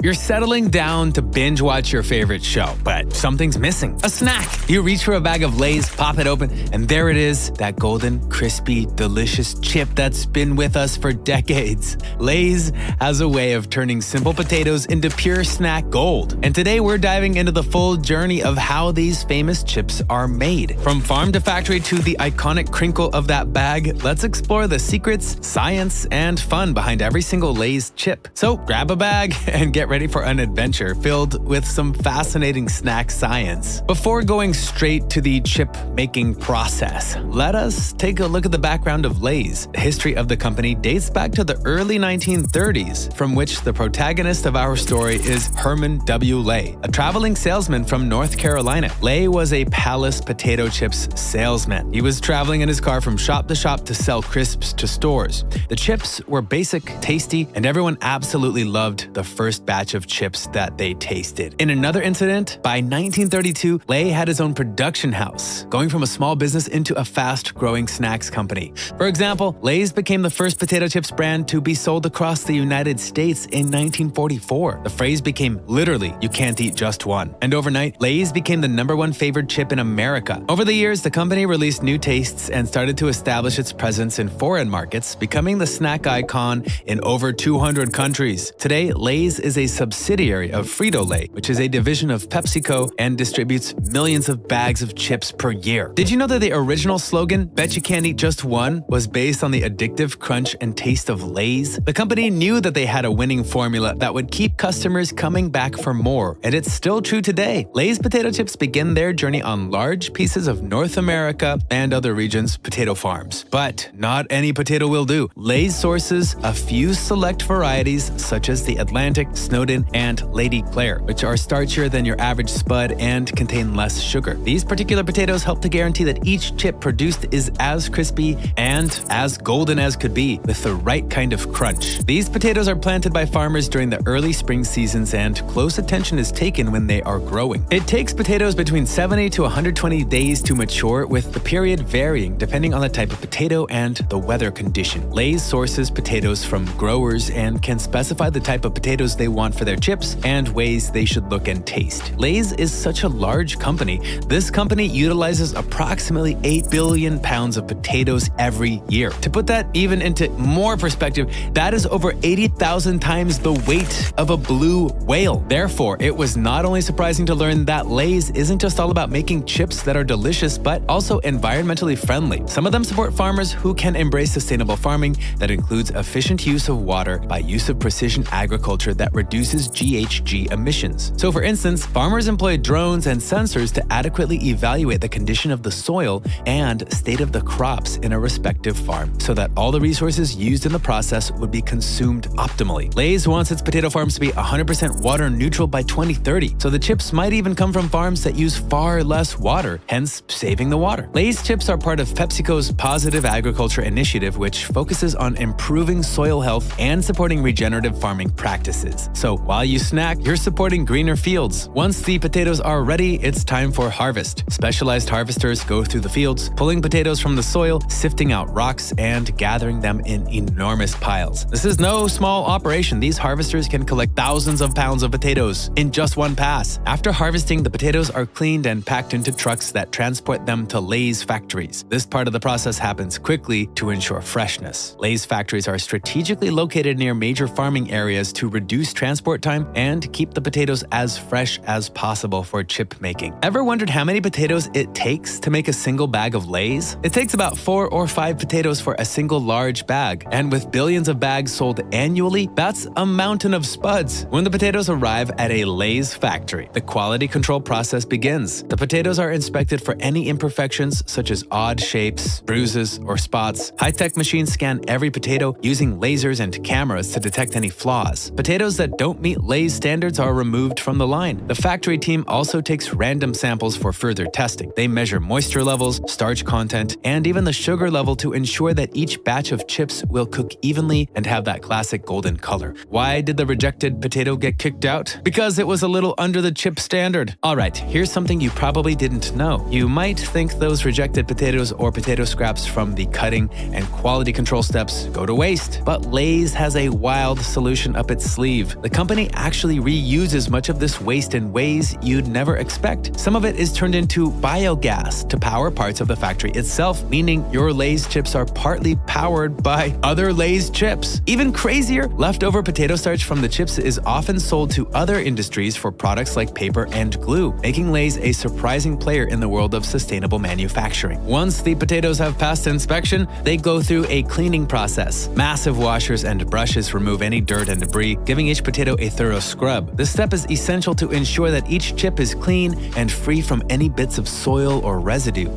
You're settling down to binge watch your favorite show, but something's missing. A snack. You reach for a bag of Lay's, pop it open, and there it is, that golden, crispy, delicious chip that's been with us for decades. Lay's has a way of turning simple potatoes into pure snack gold. And today we're diving into the full journey of how these famous chips are made. From farm to factory to the iconic crinkle of that bag, let's explore the secrets, science, and fun behind every single Lay's chip. So grab a bag and get ready for an adventure filled with some fascinating snack science. Before going straight to the chip making process, let us take a look at the background of Lay's. The history of the company dates back to the early 1930s, from which the protagonist of our story is Herman W. Lay, a traveling salesman from North Carolina. Lay was a Palace potato chips salesman. He was traveling in his car from shop to shop to sell crisps to stores. The chips were basic, tasty, and everyone absolutely loved the first batch of chips that they tasted. In another incident, by 1932, Lay had his own production house, going from a small business into a fast-growing snacks company. For example, Lay's became the first potato chips brand to be sold across the United States in 1944. The phrase became literally, "You can't eat just one." And overnight, Lay's became the #1 favored chip in America. Over the years, the company released new tastes and started to establish its presence in foreign markets, becoming the snack icon in over 200 countries. Today, Lay's is a subsidiary of Frito-Lay, which is a division of PepsiCo and distributes millions of bags of chips per year. Did you know that the original slogan, "Bet you can't eat just one," was based on the addictive crunch and taste of Lay's? The company knew that they had a winning formula that would keep customers coming back for more, and it's still true today. Lay's potato chips begin their journey on large pieces of North America and other regions' potato farms. But not any potato will do. Lay's sources a few select varieties such as the Atlantic, Snowden, and Lady Claire, which are starchier than your average spud and contain less sugar. These particular potatoes help to guarantee that each chip produced is as crispy and as golden as could be, with the right kind of crunch. These potatoes are planted by farmers during the early spring seasons, and close attention is taken when they are growing. It takes potatoes between 70 to 120 days to mature, with the period varying depending on the type of potato and the weather condition. Lay's sources potatoes from growers and can specify the type of potatoes they want for their chips and ways they should look and taste. Lay's is such a large company. This company utilizes approximately 8 billion pounds of potatoes every year. To put that even into more perspective, that is over 80,000 times the weight of a blue whale. Therefore, it was not only surprising to learn that Lay's isn't just all about making chips that are delicious, but also environmentally friendly. Some of them support farmers who can embrace sustainable farming that includes efficient use of water by use of precision agriculture that reduces GHG emissions. So for instance, farmers employ drones and sensors to adequately evaluate the condition of the soil and state of the crops in a respective farm, so that all the resources used in the process would be consumed optimally. Lay's wants its potato farms to be 100% water neutral by 2030, so the chips might even come from farms that use far less water, hence saving the water. Lay's chips are part of PepsiCo's Positive Agriculture Initiative, which focuses on improving soil health and supporting regenerative farming practices. So while you snack, you're supporting greener fields. Once the potatoes are ready, it's time for harvest. Specialized harvesters go through the fields, pulling potatoes from the soil, sifting out rocks, and gathering them in enormous piles. This is no small operation. These harvesters can collect thousands of pounds of potatoes in just one pass. After harvesting, the potatoes are cleaned and packed into trucks that transport them to Lay's factories. This part of the process happens quickly to ensure freshness. Lay's factories are strategically located near major farming areas to reduce transport time and keep the potatoes as fresh as possible for chip making. Ever wondered how many potatoes it takes to make a single bag of Lay's? It takes about 4 or 5 potatoes for a single large bag, and with billions of bags sold annually, that's a mountain of spuds. When the potatoes arrive at a Lay's factory, the quality control process begins. The potatoes are inspected for any imperfections such as odd shapes, bruises, or spots. High-tech machines scan every potato using lasers and cameras to detect any flaws. Potatoes that don't meet Lay's standards are removed from the line. The factory team also takes random samples for further testing. They measure moisture levels, starch content, and even the sugar level to ensure that each batch of chips will cook evenly and have that classic golden color. Why did the rejected potato get kicked out? Because it was a little under the chip standard. Alright, here's something you probably didn't know. You might think those rejected potatoes or potato scraps from the cutting and quality control steps go to waste, but Lay's has a wild solution up its sleeve. The The company actually reuses much of this waste in ways you'd never expect. Some of it is turned into biogas to power parts of the factory itself, meaning your Lay's chips are partly powered by other Lay's chips. Even crazier, leftover potato starch from the chips is often sold to other industries for products like paper and glue, making Lay's a surprising player in the world of sustainable manufacturing. Once the potatoes have passed inspection, they go through a cleaning process. Massive washers and brushes remove any dirt and debris, giving each potato a thorough scrub. This step is essential to ensure that each chip is clean and free from any bits of soil or residue.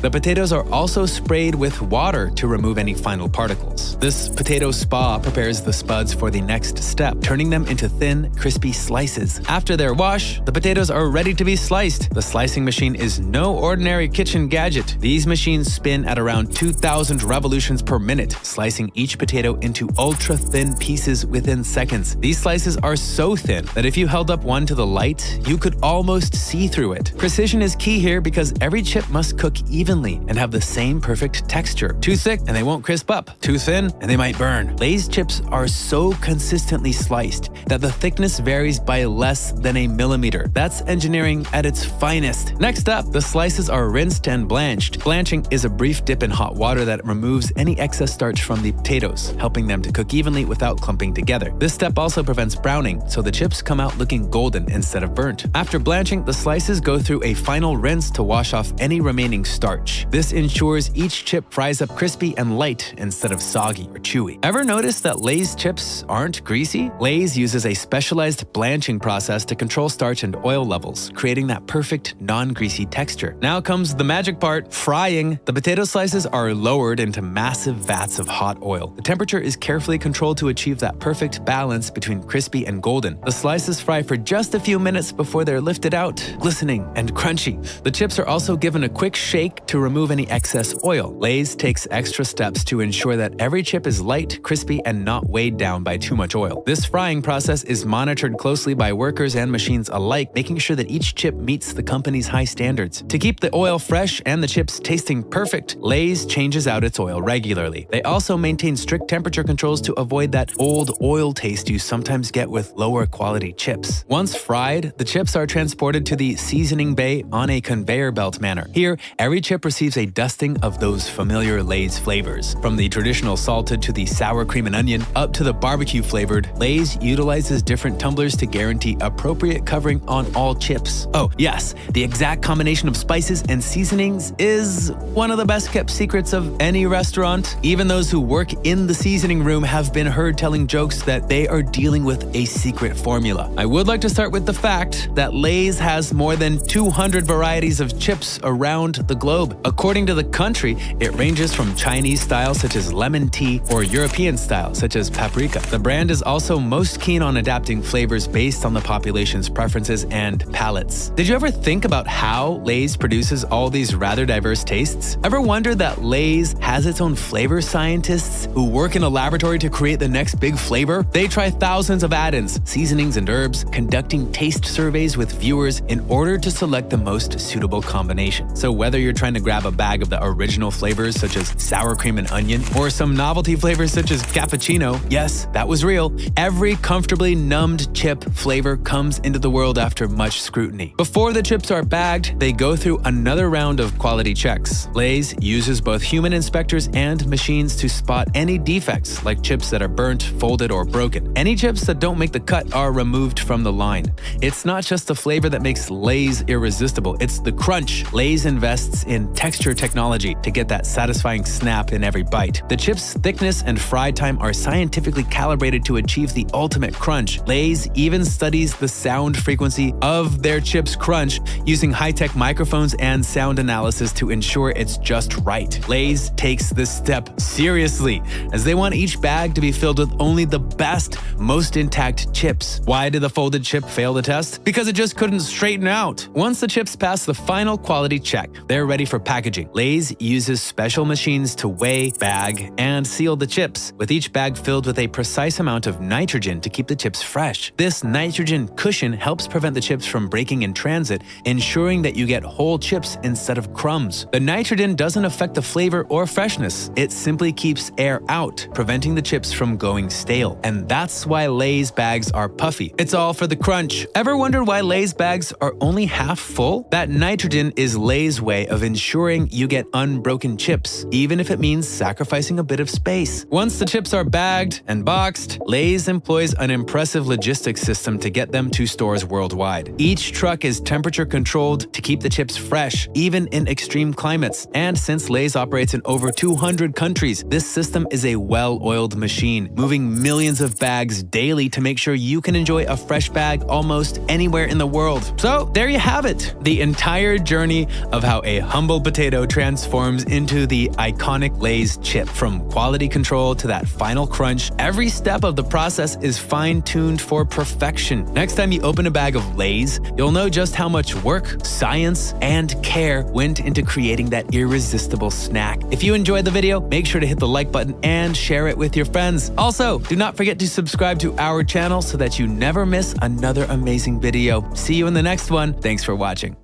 The potatoes are also sprayed with water to remove any final particles. This potato spa prepares the spuds for the next step, turning them into thin, crispy slices. After their wash, the potatoes are ready to be sliced. The slicing machine is no ordinary kitchen gadget. These machines spin at around 2,000 revolutions per minute, slicing each potato into ultra-thin pieces within seconds. These slices are so thin that if you held up one to the light, you could almost see through it. Precision is key here because every chip must cook evenly and have the same perfect texture. Too thick and they won't crisp up. Too thin and they might burn. Lay's chips are so consistently sliced that the thickness varies by less than a millimeter. That's engineering at its finest. Next up, the slices are rinsed and blanched. Blanching is a brief dip in hot water that removes any excess starch from the potatoes, helping them to cook evenly without clumping together. This step also prevents browning, so the chips come out looking golden instead of burnt. After blanching, the slices go through a final rinse to wash off any remaining starch. This ensures each chip fries up crispy and light instead of soggy or chewy. Ever notice that Lay's chips aren't greasy? Lay's uses a specialized blanching process to control starch and oil levels, creating that perfect non-greasy texture. Now comes the magic part, frying. The potato slices are lowered into massive vats of hot oil. The temperature is carefully controlled to achieve that perfect balance between crispy and golden. The slices fry for just a few minutes before they're lifted out, glistening and crunchy. The chips are also given a quick shake to remove any excess oil. Lay's takes extra steps to ensure that every chip is light, crispy, and not weighed down by too much oil. This frying process is monitored closely by workers and machines alike, making sure that each chip meets the company's high standards. To keep the oil fresh and the chips tasting perfect, Lay's changes out its oil regularly. They also maintain strict temperature controls to avoid that old oil taste you sometimes get with lower quality chips. Once fried, the chips are transported to the seasoning bay on a conveyor belt manner. Here, every chip receives a dusting of those familiar Lay's flavors. From the traditional salted to the sour cream and onion, up to the barbecue flavored, Lay's utilizes different tumblers to guarantee appropriate covering on all chips. Oh yes, the exact combination of spices and seasonings is one of the best kept secrets of any restaurant. Even those who work in the seasoning room have been heard telling jokes that they are dealing with a secret formula. I would like to start with the fact that Lay's has more than 200 varieties of chips around the globe. According to the country, it ranges from Chinese style such as lemon tea or European style such as paprika. The brand is also most keen on adapting flavors based on the population's preferences and palates. Did you ever think about how Lay's produces all these rather diverse tastes? Ever wonder that Lay's has its own flavor scientists who work in a laboratory to create the next big flavor? They try thousands of add-ins, seasonings, and herbs, conducting taste surveys with viewers in order to select the most suitable combination. So whether you're trying to grab a bag of the original flavors such as sour cream and onion, or some novelty flavors such as cappuccino, yes, that was real, every comfortably numbed chip flavor comes into the world after much scrutiny. Before the chips are bagged, they go through another round of quality checks. Lay's uses both human inspectors and machines to spot any defects, like chips that are burnt, folded, or broken. Any chips that don't make the cut are removed from the line. It's not just the flavor that makes Lay's irresistible, it's the crunch. Lay's invests in texture technology to get that satisfying snap in every bite. The chip's thickness and fry time are scientifically calibrated to achieve the ultimate crunch. Lay's even studies the sound frequency of their chips crunch using high-tech microphones and sound analysis to ensure it's just right. Lay's takes this step seriously, as they want each bag to be filled with only the best, most intact chips. Why did the folded chip fail the test? Because it just couldn't straighten out. Once the chips pass the final quality check, they're ready for packaging. Lay's uses special machines to weigh, bag, and seal the chips, with each bag filled with a precise amount of nitrogen to keep the chips fresh. This nitrogen cushion helps prevent the chips from breaking in transit, ensuring that you get whole chips instead of crumbs. The nitrogen doesn't affect the flavor or freshness. It simply keeps air out, preventing the chips chips from going stale. And that's why Lay's bags are puffy. It's all for the crunch. Ever wondered why Lay's bags are only half full? That nitrogen is Lay's way of ensuring you get unbroken chips, even if it means sacrificing a bit of space. Once the chips are bagged and boxed, Lay's employs an impressive logistics system to get them to stores worldwide. Each truck is temperature controlled to keep the chips fresh, even in extreme climates. And since Lay's operates in over 200 countries, this system is a well-oiled machine, moving millions of bags daily to make sure you can enjoy a fresh bag almost anywhere in the world. So there you have it, the entire journey of how a humble potato transforms into the iconic Lay's chip. From quality control to that final crunch, every step of the process is fine-tuned for perfection. Next time you open a bag of Lay's, you'll know just how much work, science, and care went into creating that irresistible snack. If you enjoyed the video, make sure to hit the like button and share it with your friends. Also, do not forget to subscribe to our channel so that you never miss another amazing video. See you in the next one. Thanks for watching.